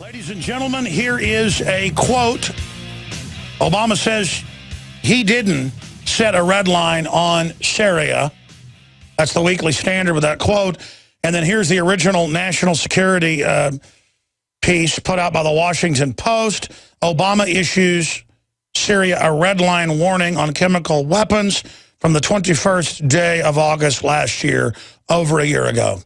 Ladies and gentlemen, here is a quote. Obama says he didn't set a red line on Syria. That's the Weekly Standard with that quote. And then here's the original national security piece put out by the Washington Post. Obama issues Syria a red line warning on chemical weapons from the 21st day of August last year, over a year ago.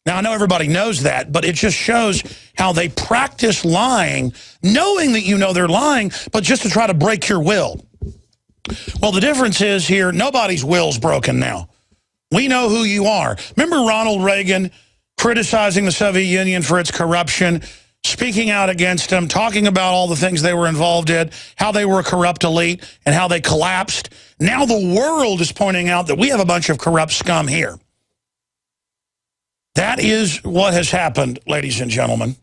Now, I know everybody knows that, but it just shows how they practice lying, knowing that you know they're lying, but just to try to break your will. Well, the difference is here, nobody's will's broken now. We know who you are. Remember Ronald Reagan criticizing the Soviet Union for its corruption, speaking out against them, talking about all the things they were involved in, how they were a corrupt elite, and how they collapsed. Now the world is pointing out that we have a bunch of corrupt scum here. That is what has happened, ladies and gentlemen.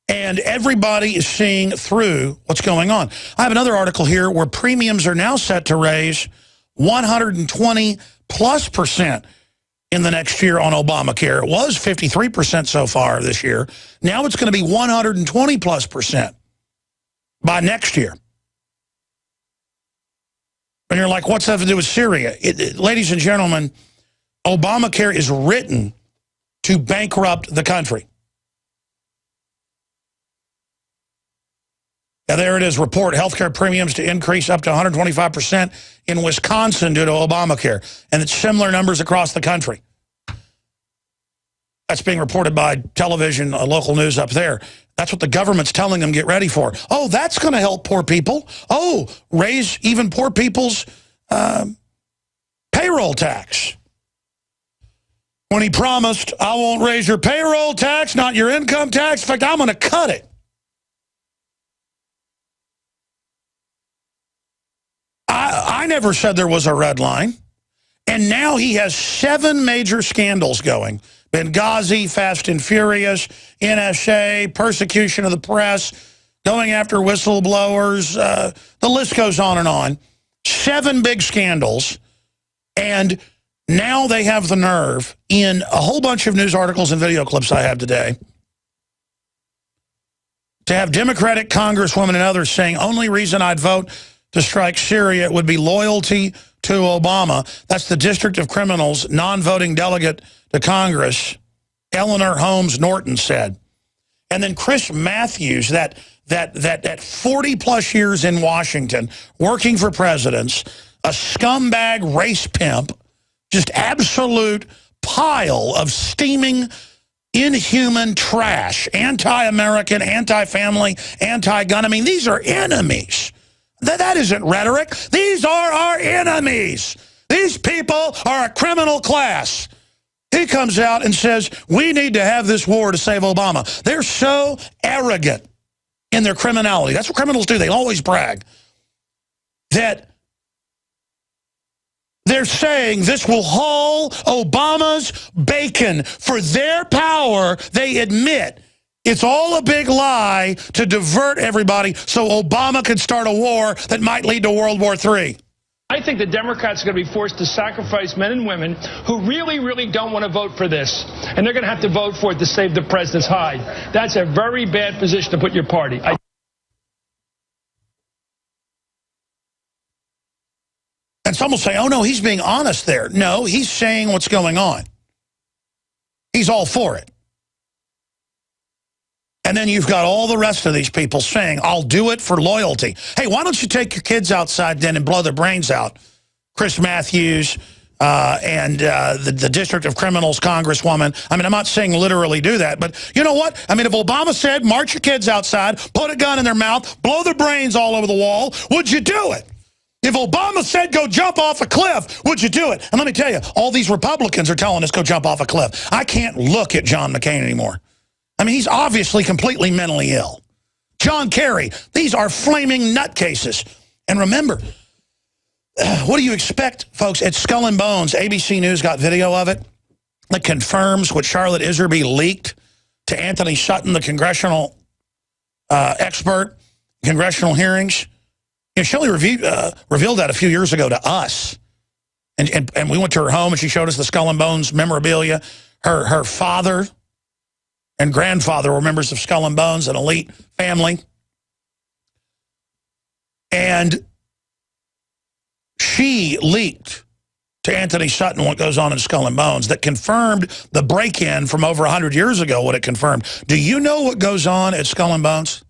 And everybody is seeing through what's going on. I have another article here where premiums are now set to raise 120+% in the next year on Obamacare. It was 53% so far this year. Now it's going to be 120+% by next year. And you're like, what's that have to do with Syria? Ladies and gentlemen, Obamacare is written to bankrupt the country. Now, there it is, report, healthcare premiums to increase up to 125% in Wisconsin due to Obamacare. And it's similar numbers across the country. That's being reported by television, local news up there. That's what the government's telling them get ready for. Oh, that's going to help poor people. Oh, raise even poor people's payroll tax. When he promised, I won't raise your payroll tax, not your income tax. In fact, I'm going to cut it. I never said there was a red line. And now he has 7 major scandals going. Benghazi, Fast and Furious, NSA, persecution of the press, going after whistleblowers. The list goes on and on. 7 big scandals. And now they have the nerve, in a whole bunch of news articles and video clips I have today, to have Democratic congresswomen and others saying, only reason I'd vote to strike Syria would be loyalty to Obama. That's the District of Criminals non-voting delegate to Congress, Eleanor Holmes Norton, said. And then Chris Matthews, that 40-plus years in Washington, working for presidents, a scumbag race pimp, just absolute pile of steaming, inhuman trash, anti-American, anti-family, anti-gun. I mean, these are enemies. That isn't rhetoric. These are our enemies. These people are a criminal class. He comes out and says, we need to have this war to save Obama. They're so arrogant in their criminality. That's what criminals do. They always brag. That they're saying this will haul Obama's bacon for their power. They admit it's all a big lie to divert everybody so Obama can start a war that might lead to World War III. I think the Democrats are going to be forced to sacrifice men and women who really, really don't want to vote for this. And they're going to have to vote for it to save the president's hide. That's a very bad position to put your party. And some will say, oh, no, he's being honest there. No, he's saying what's going on. He's all for it. And then you've got all the rest of these people saying, I'll do it for loyalty. Hey, why don't you take your kids outside then and blow their brains out? Chris Matthews and the District of Criminals Congresswoman. I mean, I'm not saying literally do that, but you know what? I mean, if Obama said, march your kids outside, put a gun in their mouth, blow their brains all over the wall, would you do it? If Obama said go jump off a cliff, would you do it? And let me tell you, all these Republicans are telling us go jump off a cliff. I can't look at John McCain anymore. I mean, he's obviously completely mentally ill. John Kerry, these are flaming nutcases. And remember, what do you expect, folks? At Skull and Bones, ABC News got video of it that confirms what Charlotte Iserby leaked to Anthony Sutton, the congressional expert, congressional hearings. You know, Shelley revealed that a few years ago to us. And we went to her home and she showed us the Skull and Bones memorabilia. Her father and grandfather were members of Skull and Bones, an elite family. And she leaked to Anthony Sutton what goes on in Skull and Bones that confirmed the break-in from over 100 years ago, what it confirmed. Do you know what goes on at Skull and Bones?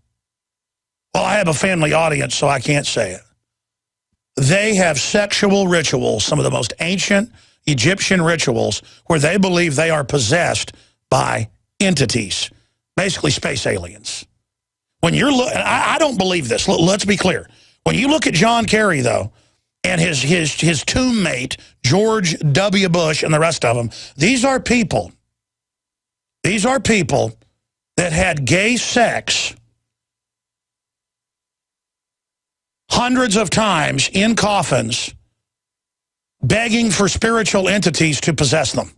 Well, I have a family audience, so I can't say it. They have sexual rituals, some of the most ancient Egyptian rituals, where they believe they are possessed by entities, basically space aliens. When you're I don't believe this. Let's be clear. When you look at John Kerry, though, and his tomb mate, George W. Bush, and the rest of them, these are people that had gay sex hundreds of times in coffins, begging for spiritual entities to possess them.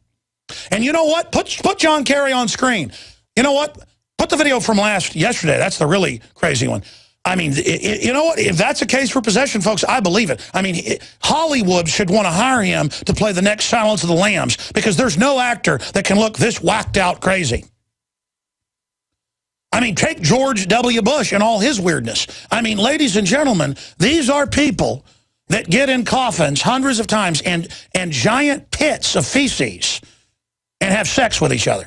And you know what? Put John Kerry on screen. You know what? Put the video from yesterday. That's the really crazy one. I mean, you know what? If that's a case for possession, folks, I believe it. I mean, Hollywood should want to hire him to play the next Silence of the Lambs, because there's no actor that can look this whacked out crazy. I mean, take George W. Bush and all his weirdness. I mean, ladies and gentlemen, these are people that get in coffins hundreds of times and giant pits of feces and have sex with each other.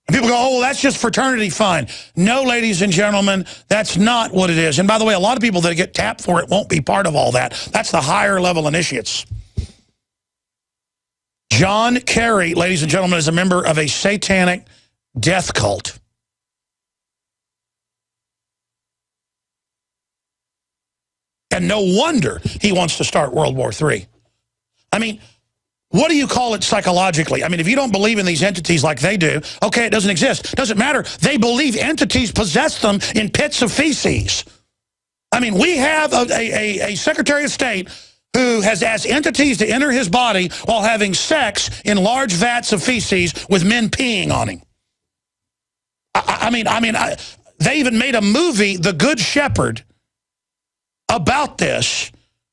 And people go, oh, well, that's just fraternity fun. No, ladies and gentlemen, that's not what it is. And by the way, a lot of people that get tapped for it won't be part of all that. That's the higher level initiates. John Kerry, ladies and gentlemen, is a member of a satanic death cult. And no wonder he wants to start World War III. I mean, what do you call it psychologically? I mean, if you don't believe in these entities like they do, okay, it doesn't exist. Doesn't matter. They believe entities possess them in pits of feces. I mean, we have a Secretary of State who has asked entities to enter his body while having sex in large vats of feces with men peeing on him. They even made a movie, The Good Shepherd, about this.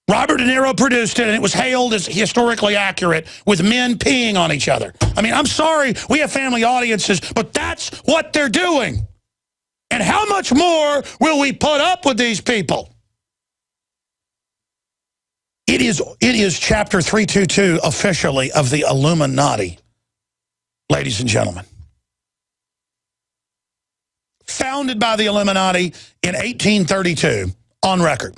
Robert De Niro produced it, and it was hailed as historically accurate, with men peeing on each other. I mean, I'm sorry, we have family audiences, but that's what they're doing. And how much more will we put up with these people? It is chapter 322 officially of the Illuminati, ladies and gentlemen. Founded by the Illuminati in 1832, on record.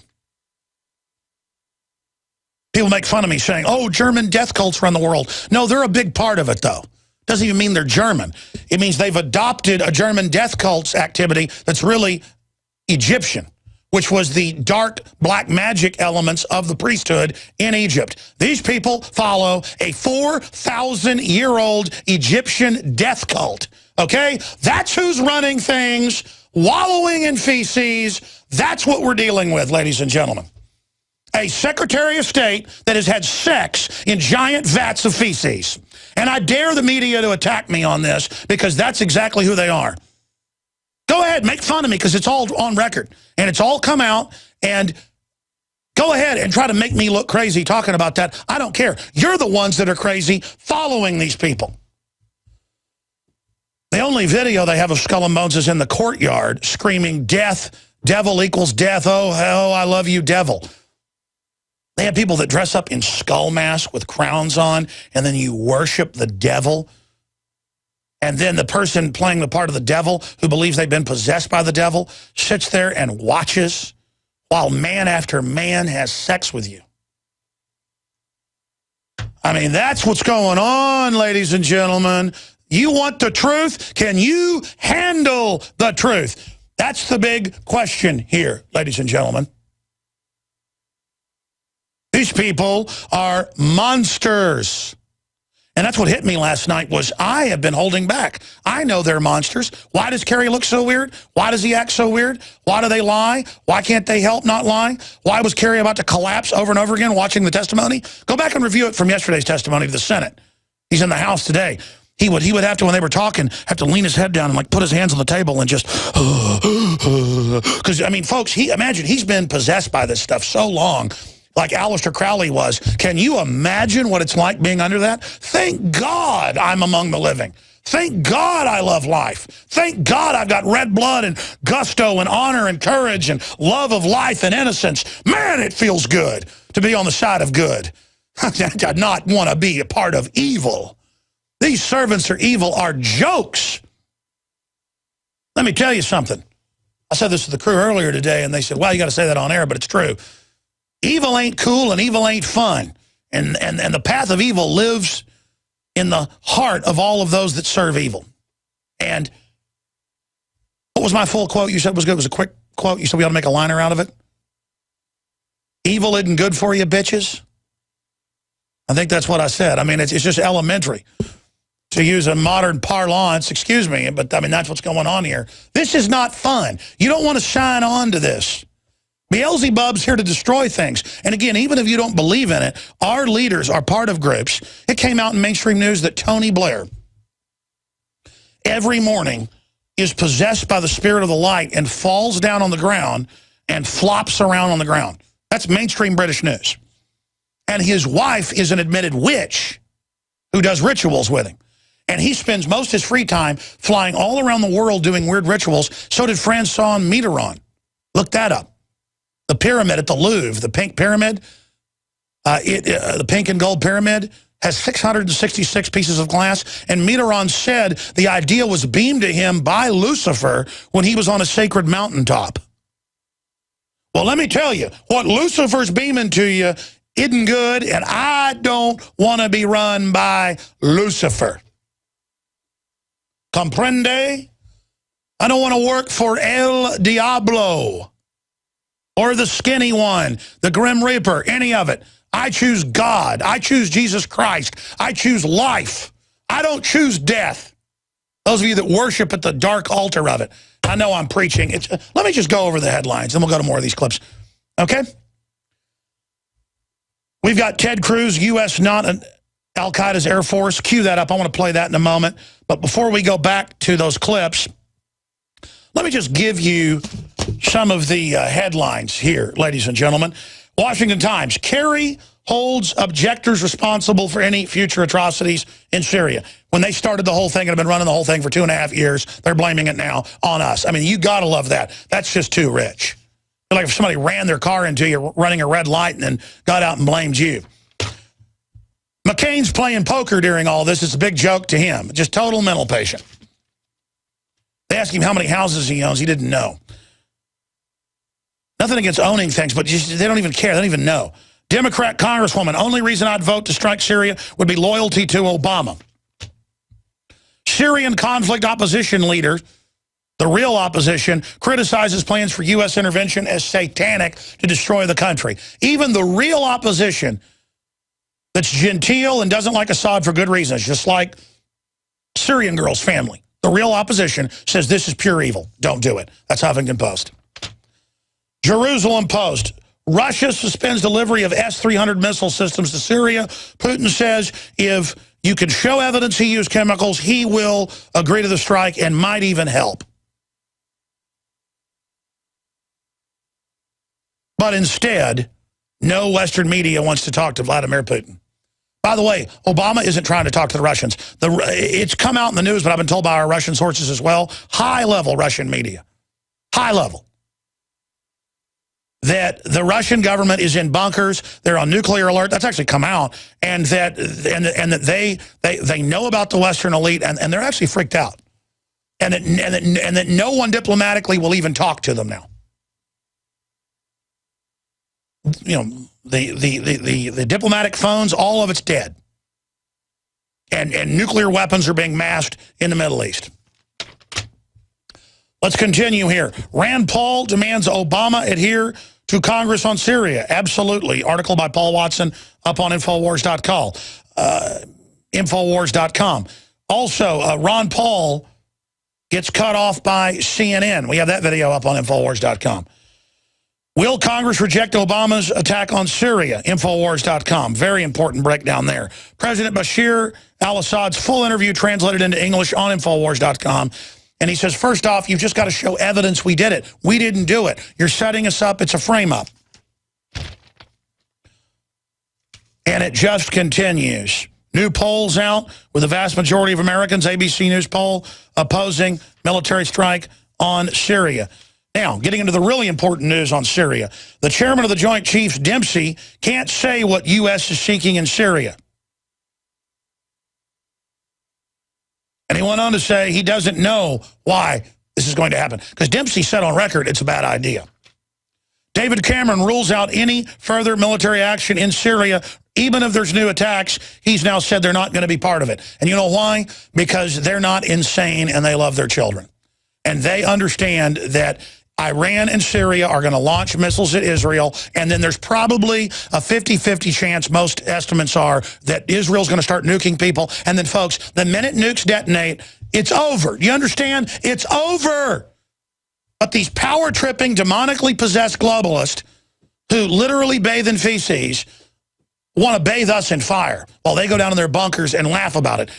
People make fun of me saying, oh, German death cults run the world. No, they're a big part of it, though. Doesn't even mean they're German. It means they've adopted a German death cults activity that's really Egyptian, which was the dark black magic elements of the priesthood in Egypt. These people follow a 4,000-year-old Egyptian death cult, okay? That's who's running things, wallowing in feces. That's what we're dealing with, ladies and gentlemen. A Secretary of State that has had sex in giant vats of feces. And I dare the media to attack me on this, because that's exactly who they are. Go ahead, make fun of me, because it's all on record. And it's all come out, and go ahead and try to make me look crazy talking about that. I don't care. You're the ones that are crazy following these people. The only video they have of Skull and Bones is in the courtyard screaming, death, devil equals death, oh, hell, I love you, devil. They have people that dress up in skull masks with crowns on, and then you worship the devil. And then the person playing the part of the devil, who believes they've been possessed by the devil, sits there and watches while man after man has sex with you. I mean, that's what's going on, ladies and gentlemen. You want the truth? Can you handle the truth? That's the big question here, ladies and gentlemen. These people are monsters. And that's what hit me last night, was I have been holding back. I know they're monsters. Why does Kerry look so weird? Why does he act so weird? Why do they lie? Why can't they help not lying? Why was Kerry about to collapse over and over again watching the testimony? Go back and review it from yesterday's testimony to the Senate. He's in the House today. He would have to, when they were talking, have to lean his head down and like put his hands on the table and just, because I mean, folks, imagine he's been possessed by this stuff so long. like Aleister Crowley was. Can you imagine what it's like being under that? Thank God I'm among the living. Thank God I love life. Thank God I've got red blood and gusto and honor and courage and love of life and innocence. Man, it feels good to be on the side of good. I not want to be a part of evil. These servants are evil are jokes. Let me tell you something. I said this to the crew earlier today, and they said, well, you got to say that on air, but it's true. Evil ain't cool and evil ain't fun. And the path of evil lives in the heart of all of those that serve evil. And what was my full quote you said was good? It was a quick quote. You said we ought to make a liner out of it. Evil isn't good for you, bitches. I think that's what I said. I mean, it's just elementary. To use a modern parlance, excuse me, but I mean, that's what's going on here. This is not fun. You don't want to shine on to this. Beelzebub's here to destroy things. And again, even if you don't believe in it, our leaders are part of groups. It came out in mainstream news that Tony Blair, every morning, is possessed by the spirit of the light and falls down on the ground and flops around on the ground. That's mainstream British news. And his wife is an admitted witch who does rituals with him. And he spends most of his free time flying all around the world doing weird rituals. So did Francois Mitterrand. Look that up. The pyramid at the Louvre, the pink pyramid, the pink and gold pyramid, has 666 pieces of glass. And Mitterrand said the idea was beamed to him by Lucifer when he was on a sacred mountaintop. Well, let me tell you, what Lucifer's beaming to you isn't good, and I don't want to be run by Lucifer. Comprende? I don't want to work for El Diablo or the skinny one, the Grim Reaper, any of it. I choose God. I choose Jesus Christ. I choose life. I don't choose death. Those of you that worship at the dark altar of it. I know I'm preaching. Let me just go over the headlines, then we'll go to more of these clips. Okay? We've got Ted Cruz, U.S. not Al-Qaeda's Air Force. Cue that up. I want to play that in a moment. But before we go back to those clips, let me just give you some of the headlines here, ladies and gentlemen. Washington Times, Kerry holds objectors responsible for any future atrocities in Syria. When they started the whole thing and have been running the whole thing for 2.5 years, they're blaming it now on us. I mean, you got to love that. That's just too rich. Like if somebody ran their car into you running a red light and then got out and blamed you. McCain's playing poker during all this. It's a big joke to him. Just total mental patient. They asked him how many houses he owns. He didn't know. Nothing against owning things, but just, they don't even care. They don't even know. Democrat Congresswoman, only reason I'd vote to strike Syria would be loyalty to Obama. Syrian conflict opposition leader, the real opposition, criticizes plans for U.S. intervention as satanic to destroy the country. Even the real opposition that's genteel and doesn't like Assad for good reasons, just like Syrian girl's family. The real opposition says this is pure evil. Don't do it. That's Huffington Post. Jerusalem Post. Russia suspends delivery of S-300 missile systems to Syria. Putin says if you can show evidence he used chemicals, he will agree to the strike and might even help. But instead, no Western media wants to talk to Vladimir Putin. By the way, Obama isn't trying to talk to the Russians. It's come out in the news, but I've been told by our Russian sources as well, high-level Russian media, high-level, that the Russian government is in bunkers, they're on nuclear alert. That's actually come out, and that they know about the Western elite, and they're actually freaked out, and that no one diplomatically will even talk to them now. You know, the diplomatic phones, all of it's dead, and nuclear weapons are being massed in the Middle East. Let's continue here. Rand Paul demands Obama adhere to Congress on Syria. Absolutely. Article by Paul Watson up on Infowars.com. Infowars.com. Also, Ron Paul gets cut off by CNN. We have that video up on Infowars.com. Will Congress reject Obama's attack on Syria? Infowars.com. Very important breakdown there. President Bashir al-Assad's full interview translated into English on Infowars.com. And he says, first off, you've just got to show evidence we did it. We didn't do it. You're setting us up. It's a frame-up. And it just continues. New polls out with the vast majority of Americans, ABC News poll, opposing military strike on Syria. Now, getting into the really important news on Syria. The chairman of the Joint Chiefs, Dempsey, can't say what U.S. is seeking in Syria. And he went on to say he doesn't know why this is going to happen. Because Dempsey said on record it's a bad idea. David Cameron rules out any further military action in Syria, even if there's new attacks. He's now said they're not going to be part of it. And you know why? Because they're not insane and they love their children. And they understand that Iran and Syria are going to launch missiles at Israel, and then there's probably a 50-50 chance, most estimates are, that Israel's going to start nuking people. And then, folks, the minute nukes detonate, it's over. You understand? It's over. But these power-tripping, demonically possessed globalists who literally bathe in feces want to bathe us in fire while they go down in their bunkers and laugh about it.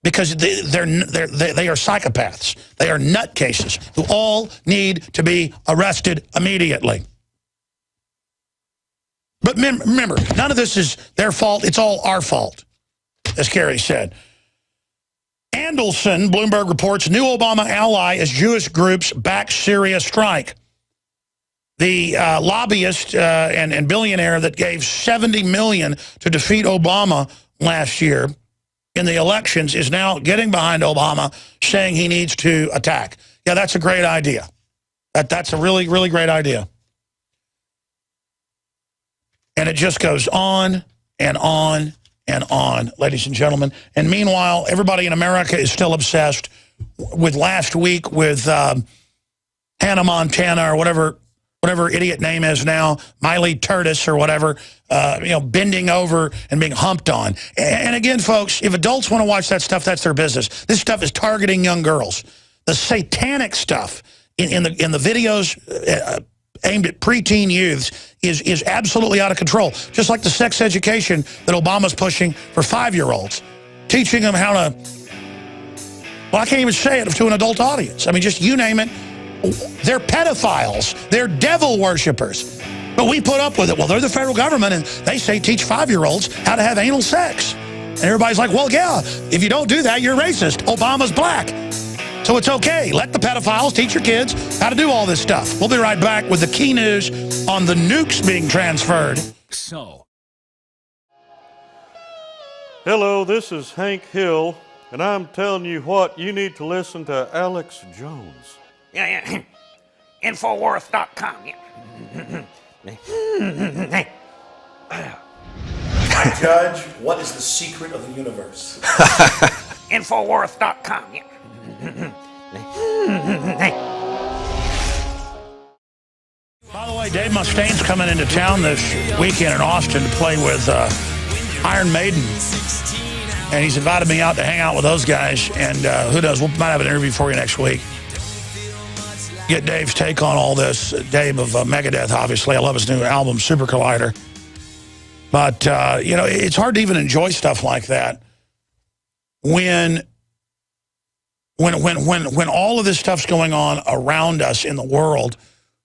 Because they are psychopaths. They are nutcases who all need to be arrested immediately. But remember, none of this is their fault. It's all our fault, as Kerry said. Andelson, Bloomberg reports, new Obama ally as Jewish groups back Syria strike. The lobbyist and billionaire that gave $70 million to defeat Obama last year in the elections is now getting behind Obama, saying he needs to attack. Yeah, that's a great idea. That's a really, really great idea. And it just goes on and on and on, ladies and gentlemen. And meanwhile, everybody in America is still obsessed with last week with Hannah Montana or whatever idiot name is now, Miley Curtis or whatever, bending over and being humped on. And again, folks, if adults want to watch that stuff, that's their business. This stuff is targeting young girls. The satanic stuff in the videos aimed at preteen youths is absolutely out of control. Just like the sex education that Obama's pushing for 5-year-olds, teaching them how to, well, I can't even say it to an adult audience. I mean, just you name it. They're pedophiles. They're devil worshippers. But we put up with it. Well, they're the federal government, and they say teach 5-year-olds how to have anal sex. And everybody's like, well, yeah, if you don't do that, you're racist. Obama's black. So it's okay. Let the pedophiles teach your kids how to do all this stuff. We'll be right back with the key news on the nukes being transferred. Hello, this is Hank Hill, and I'm telling you what, you need to listen to Alex Jones. Yeah. Infowars.com. My judge, what is the secret of the universe? Infowars.com. By the way, Dave Mustaine's coming into town this weekend in Austin to play with Iron Maiden. And he's invited me out to hang out with those guys. And who knows, we might have an interview for you next week. Get Dave's take on all this. Dave of Megadeth, obviously. I love his new album, Super Collider. But, it's hard to even enjoy stuff like that when all of this stuff's going on around us in the world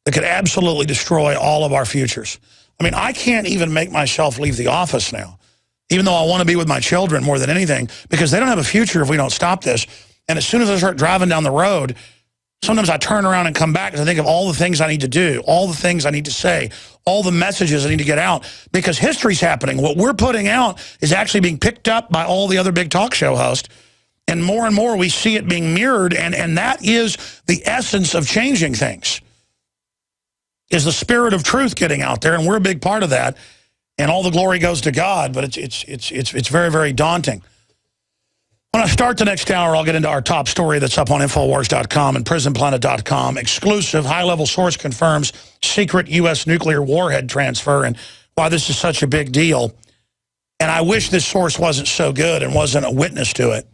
that could absolutely destroy all of our futures. I mean, I can't even make myself leave the office now, even though I want to be with my children more than anything, because they don't have a future if we don't stop this. And as soon as I start driving down the road, sometimes I turn around and come back and I think of all the things I need to do, all the things I need to say, all the messages I need to get out, because history's happening. What we're putting out is actually being picked up by all the other big talk show hosts, and more we see it being mirrored, and that is the essence of changing things, is the spirit of truth getting out there, and we're a big part of that, and all the glory goes to God, but it's very, very daunting. When I start the next hour, I'll get into our top story that's up on Infowars.com and PrisonPlanet.com. Exclusive, high-level source confirms secret U.S. nuclear warhead transfer and why this is such a big deal. And I wish this source wasn't so good and wasn't a witness to it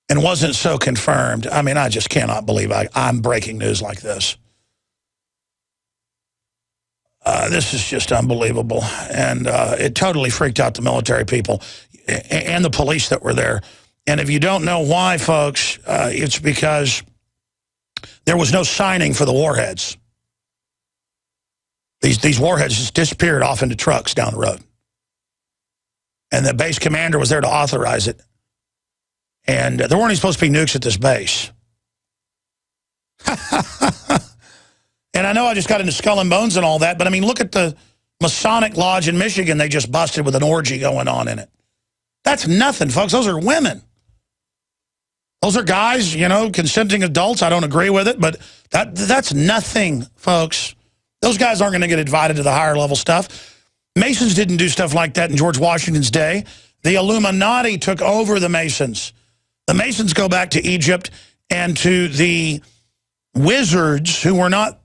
and wasn't so confirmed. I mean, I just cannot believe I'm breaking news like this. This is just unbelievable. And it totally freaked out the military people and the police that were there. And if you don't know why, folks, it's because there was no signing for the warheads. These warheads just disappeared off into trucks down the road. And the base commander was there to authorize it. And there weren't even supposed to be nukes at this base. And I know I just got into Skull and Bones and all that, but I mean, look at the Masonic Lodge in Michigan they just busted with an orgy going on in it. That's nothing, folks. Those are women. Those are guys, you know, consenting adults. I don't agree with it, but that's nothing, folks. Those guys aren't going to get invited to the higher level stuff. Masons didn't do stuff like that in George Washington's day. The Illuminati took over the Masons. The Masons go back to Egypt and to the wizards who were not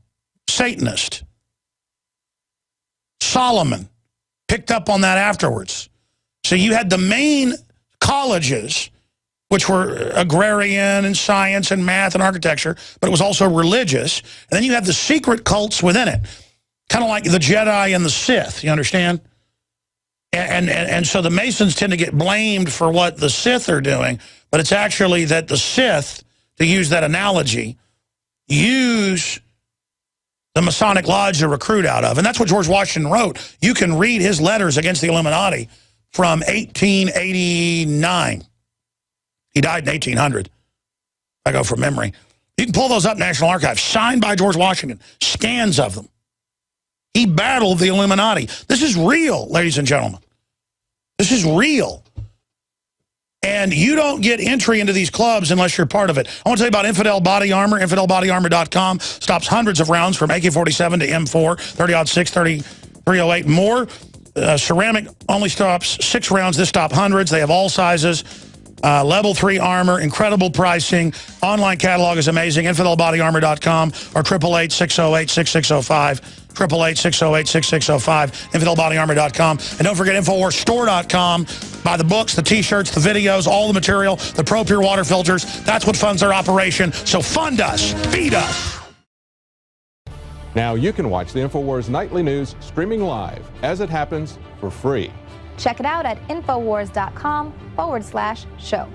Satanist. Solomon picked up on that afterwards. So you had the main colleges, which were agrarian and science and math and architecture, but it was also religious. And then you have the secret cults within it, kind of like the Jedi and the Sith, you understand? And so the Masons tend to get blamed for what the Sith are doing, but it's actually that the Sith, to use that analogy, use the Masonic Lodge to recruit out of. And that's what George Washington wrote. You can read his letters against the Illuminati from 1889. He died in 1800. I go from memory. You can pull those up, National Archives, signed by George Washington, scans of them. He battled the Illuminati. This is real, ladies and gentlemen. This is real. And you don't get entry into these clubs unless you're part of it. I want to tell you about Infidel Body Armor. InfidelBodyArmor.com stops hundreds of rounds from AK-47 to M4, 30-06, 30-308, more. Ceramic only stops 6 rounds. This stop hundreds. They have all sizes. Level 3 armor, incredible pricing. Online catalog is amazing. InfidelBodyArmor.com or 888-608-6605. 888-608-6605. InfidelBodyArmor.com. And don't forget InfoWarsStore.com. Buy the books, the T-shirts, the videos, all the material, the Pro Pure water filters. That's what funds our operation. So fund us. Feed us. Now you can watch the InfoWars Nightly News streaming live as it happens for free. Check it out at Infowars.com/show.